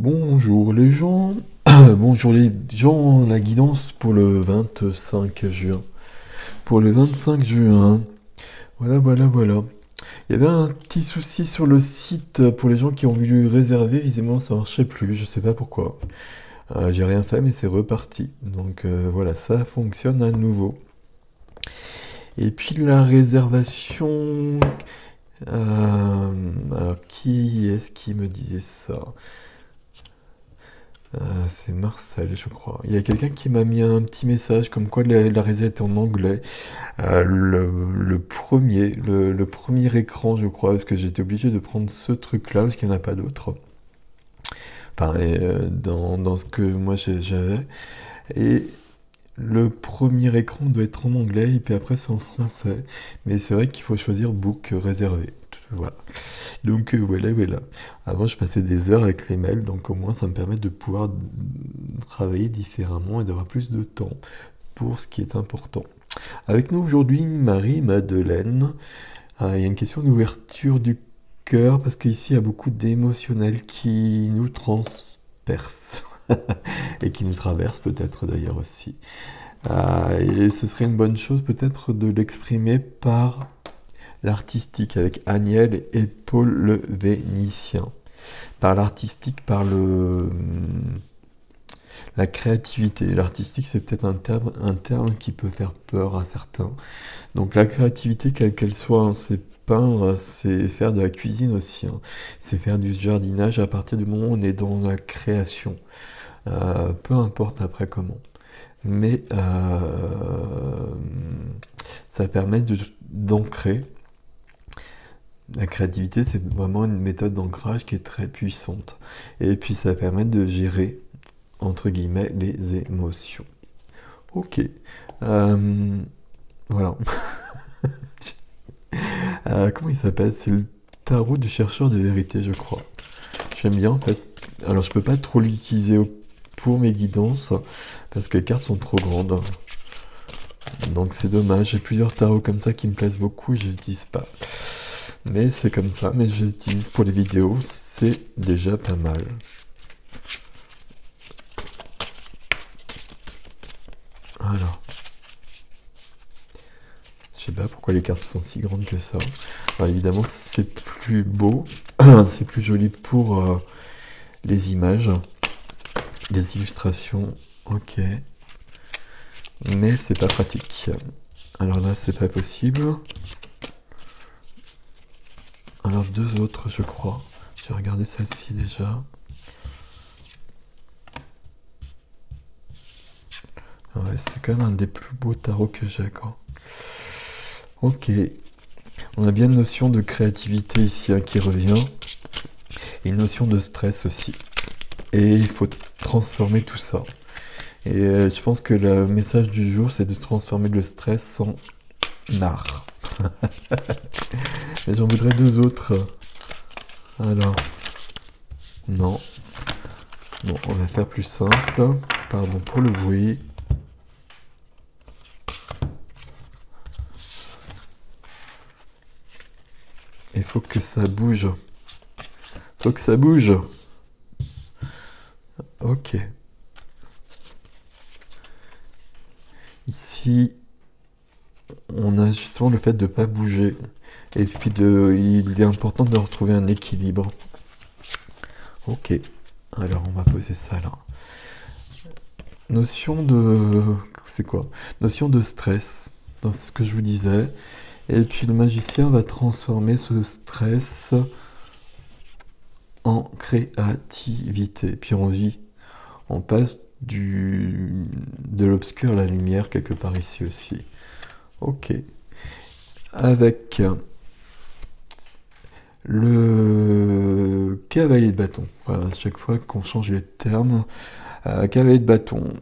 Bonjour les gens, bonjour les gens, la guidance pour le 25 juin. Pour le 25 juin, voilà. Il y avait un petit souci sur le site pour les gens qui ont voulu réserver, visiblement ça marchait plus, je sais pas pourquoi. J'ai rien fait mais c'est reparti. Donc voilà, ça fonctionne à nouveau. Et puis la réservation... alors qui est-ce qui me disait ça? C'est Marcel, je crois. Il y a quelqu'un qui m'a mis un petit message comme quoi la réserve était en anglais. Le premier écran, je crois, parce que j'étais obligé de prendre ce truc-là, parce qu'il n'y en a pas d'autre. Enfin, dans ce que moi j'avais. Et le premier écran doit être en anglais, et puis après c'est en français. Mais c'est vrai qu'il faut choisir book réservé. Voilà. Donc voilà. Avant, je passais des heures avec les mails, donc au moins ça me permet de pouvoir travailler différemment et d'avoir plus de temps pour ce qui est important. Avec nous aujourd'hui, Marie-Madeleine. Il y a une question d'ouverture du cœur, parce qu'ici, il y a beaucoup d'émotionnel qui nous transpercent. Et qui nous traversent peut-être d'ailleurs aussi. Et ce serait une bonne chose peut-être de l'exprimer par l'artistique avec Agnès et Paul le Vénitien. Par l'artistique, par la créativité. L'artistique, c'est peut-être un terme qui peut faire peur à certains. Donc la créativité, quelle qu'elle soit, hein, c'est peindre, c'est faire de la cuisine aussi. Hein. C'est faire du jardinage à partir du moment où on est dans la création. Peu importe après comment. Mais ça permet d'ancrer. La créativité, c'est vraiment une méthode d'ancrage qui est très puissante. Et puis ça permet de gérer, entre guillemets, les émotions. Ok. Voilà. Comment il s'appelle? C'est le tarot du chercheur de vérité, je crois. J'aime bien, en fait. Alors, je peux pas trop l'utiliser pour mes guidances, parce que les cartes sont trop grandes. Donc, c'est dommage. J'ai plusieurs tarots comme ça qui me plaisent beaucoup et je les utilise pas. Mais c'est comme ça, mais je les utilise pour les vidéos. C'est déjà pas mal. Alors. Je sais pas pourquoi les cartes sont si grandes que ça. Alors évidemment, c'est plus beau, c'est plus joli pour les images, les illustrations, ok. Mais c'est pas pratique. Alors là, c'est pas possible. Alors deux autres, je crois. Je vais regarder celle-ci déjà. Ouais, c'est quand même un des plus beaux tarots que j'ai, quoi. Ok. On a bien une notion de créativité ici hein, qui revient. Et une notion de stress aussi. Et il faut transformer tout ça. Et je pense que le message du jour, c'est de transformer le stress en art. Et j'en voudrais deux autres. Alors. Non. Bon, on va faire plus simple. Pardon pour le bruit. Il faut que ça bouge. Faut que ça bouge. Ok. Ici, on a justement le fait de ne pas bouger. Et puis, il est important de retrouver un équilibre. Ok. Alors, on va poser ça là. Notion de... C'est quoi? Notion de stress, dans ce que je vous disais. Et puis, le magicien va transformer ce stress en créativité. Puis, on vit. On passe de l'obscur à la lumière quelque part ici aussi. Ok. Avec le cavalier de bâton. Voilà, à chaque fois qu'on change les termes. Cavalier de bâton.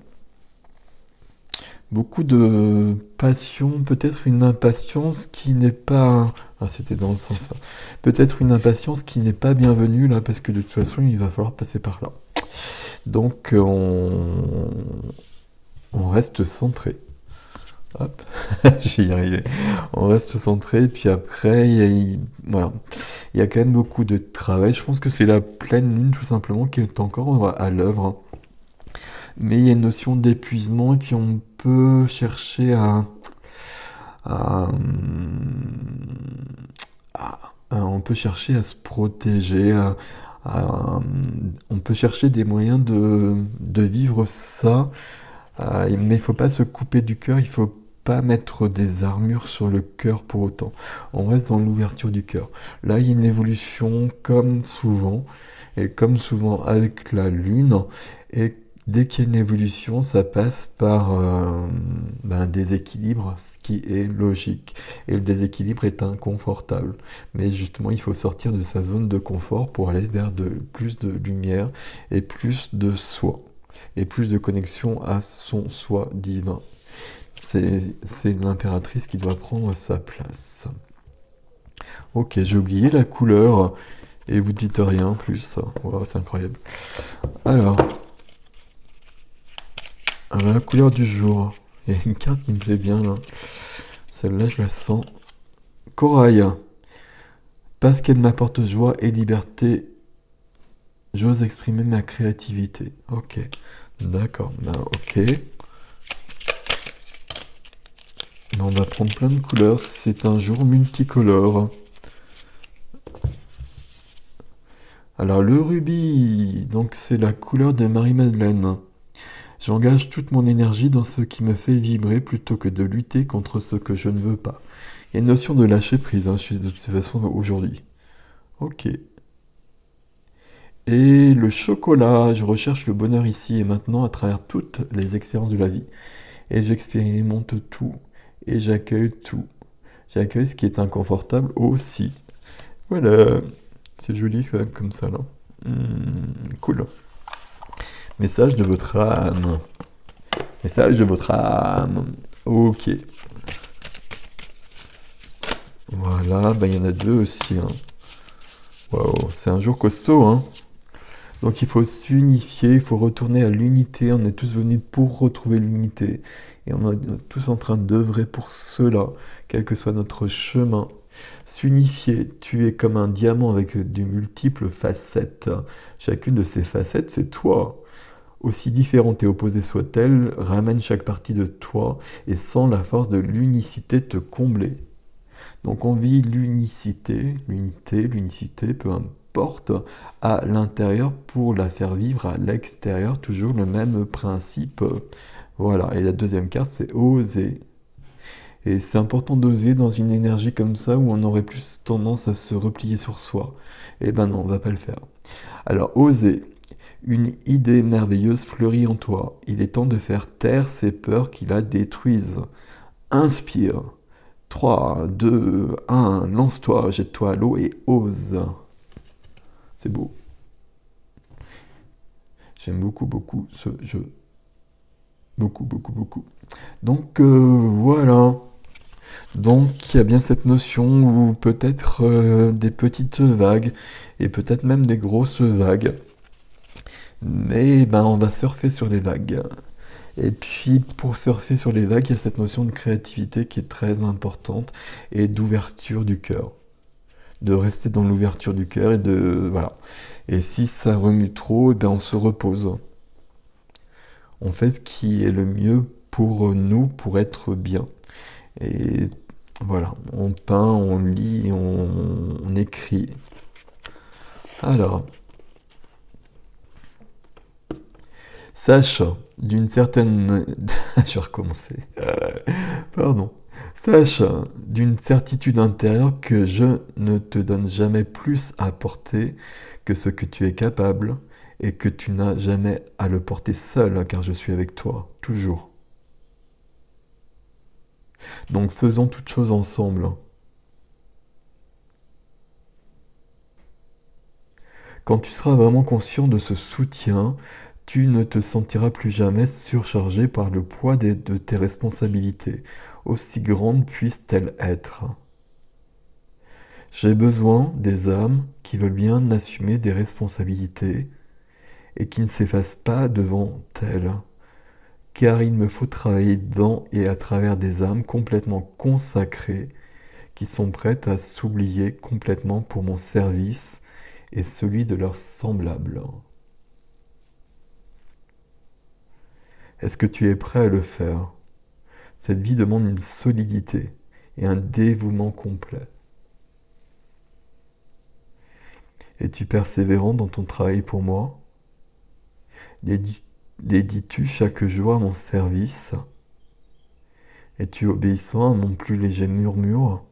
Beaucoup de passion, peut-être une impatience qui n'est pas... Ah, c'était dans le sens... Peut-être une impatience qui n'est pas bienvenue, là, parce que de toute façon, il va falloir passer par là. Donc, on reste centré. Hop, je vais y arriver. On reste centré, puis après, voilà. Il y a quand même beaucoup de travail. Je pense que c'est la pleine lune, tout simplement, qui est encore à l'œuvre. Mais il y a une notion d'épuisement, et puis on peut chercher à, on peut chercher à se protéger, on peut chercher des moyens de vivre ça, mais il faut pas se couper du cœur, il faut pas mettre des armures sur le cœur pour autant. On reste dans l'ouverture du cœur. Là, il y a une évolution comme souvent, et comme souvent avec la lune, et dès qu'il y a une évolution, ça passe par un déséquilibre, ce qui est logique. Et le déséquilibre est inconfortable. Mais justement, il faut sortir de sa zone de confort pour aller vers plus de lumière et plus de soi. Et plus de connexion à son soi divin. C'est l'impératrice qui doit prendre sa place. Ok, j'ai oublié la couleur. Et vous dites rien en plus. Wow, c'est incroyable. Alors, la couleur du jour. Il y a une carte qui me plaît bien là. Celle-là, je la sens. Corail. Parce qu'elle m'apporte joie et liberté, j'ose exprimer ma créativité. Ok. D'accord. Ben, ok. Ben, on va prendre plein de couleurs. C'est un jour multicolore. Alors, le rubis. Donc, c'est la couleur de Marie-Madeleine. J'engage toute mon énergie dans ce qui me fait vibrer plutôt que de lutter contre ce que je ne veux pas. Il y a une notion de lâcher prise, hein, je suis de toute façon aujourd'hui. Ok. Et le chocolat, je recherche le bonheur ici et maintenant à travers toutes les expériences de la vie. Et j'expérimente tout. Et j'accueille tout. J'accueille ce qui est inconfortable aussi. Voilà. C'est joli quand même comme ça là. Cool. Message de votre âme. Message de votre âme. Ok. Voilà, il y en a deux aussi. Hein. Waouh, c'est un jour costaud. Hein. Donc il faut s'unifier, il faut retourner à l'unité. On est tous venus pour retrouver l'unité. Et on est tous en train d'œuvrer pour cela, quel que soit notre chemin. S'unifier, tu es comme un diamant avec de multiples facettes. Chacune de ces facettes, c'est toi. Aussi différente et opposée soit-elle, ramène chaque partie de toi et sens la force de l'unicité te combler. Donc on vit l'unicité, l'unicité, peu importe, à l'intérieur pour la faire vivre à l'extérieur, toujours le même principe. Voilà, et la deuxième carte, c'est oser. Et c'est important d'oser dans une énergie comme ça où on aurait plus tendance à se replier sur soi. Eh ben non, on va pas le faire. Alors, oser. Une idée merveilleuse fleurit en toi. Il est temps de faire taire ces peurs qui la détruisent. Inspire. 3, 2, 1, lance-toi, jette-toi à l'eau et ose. C'est beau. J'aime beaucoup, beaucoup ce jeu. Beaucoup, beaucoup, beaucoup. Donc, voilà. Donc, il y a bien cette notion où peut-être des petites vagues et peut-être même des grosses vagues. Mais on va surfer sur les vagues. Et puis pour surfer sur les vagues, il y a cette notion de créativité qui est très importante et d'ouverture du cœur. De rester dans l'ouverture du cœur et de... Voilà. Et si ça remue trop, on se repose. On fait ce qui est le mieux pour nous, pour être bien. Et voilà, on peint, on lit, on écrit. Alors... Sache d'une certaine... Je vais recommencer. Pardon. Sache d'une certitude intérieure que je ne te donne jamais plus à porter que ce que tu es capable et que tu n'as jamais à le porter seul car je suis avec toi, toujours. Donc faisons toutes choses ensemble. Quand tu seras vraiment conscient de ce soutien, tu ne te sentiras plus jamais surchargé par le poids de tes responsabilités, aussi grandes puissent-elles être. J'ai besoin des âmes qui veulent bien assumer des responsabilités et qui ne s'effacent pas devant elles, car il me faut travailler dans et à travers des âmes complètement consacrées qui sont prêtes à s'oublier complètement pour mon service et celui de leurs semblables. Est-ce que tu es prêt à le faire? Cette vie demande une solidité et un dévouement complet. Es-tu persévérant dans ton travail pour moi? Dédies-tu chaque jour à mon service? Es-tu obéissant à mon plus léger murmure?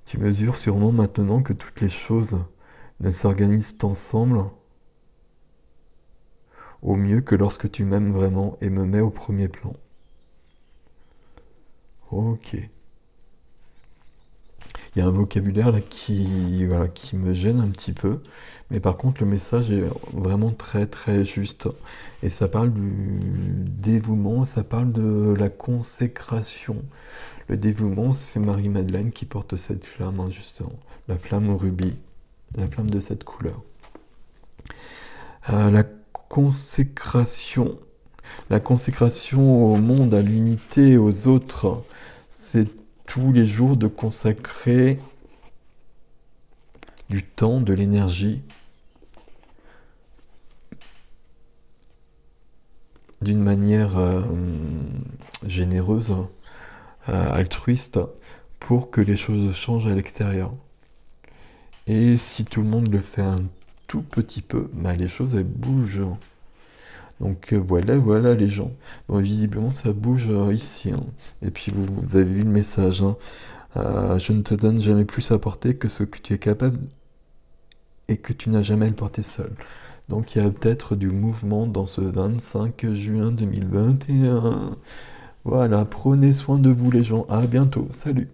Tu mesures sûrement maintenant que toutes les choses ne s'organisent ensemble au mieux que lorsque tu m'aimes vraiment et me mets au premier plan. Ok. Il y a un vocabulaire là qui me gêne un petit peu, mais par contre le message est vraiment très très juste. Et ça parle du dévouement, ça parle de la consécration. Le dévouement, c'est Marie-Madeleine qui porte cette flamme, hein, justement. La flamme au rubis, la flamme de cette couleur. La consécration. La consécration au monde, à l'unité, aux autres, c'est tous les jours de consacrer du temps, de l'énergie, d'une manière généreuse, altruiste, pour que les choses changent à l'extérieur. Et si tout le monde le fait un tout petit peu, bah, les choses elles bougent. Donc voilà les gens. Bon, visiblement ça bouge ici, hein. Et puis vous avez vu le message, hein. Je ne te donne jamais plus à porter que ce que tu es capable et que tu n'as jamais à le porter seul. Donc il y a peut-être du mouvement dans ce 25 juin 2021. Voilà, prenez soin de vous les gens. À bientôt. Salut.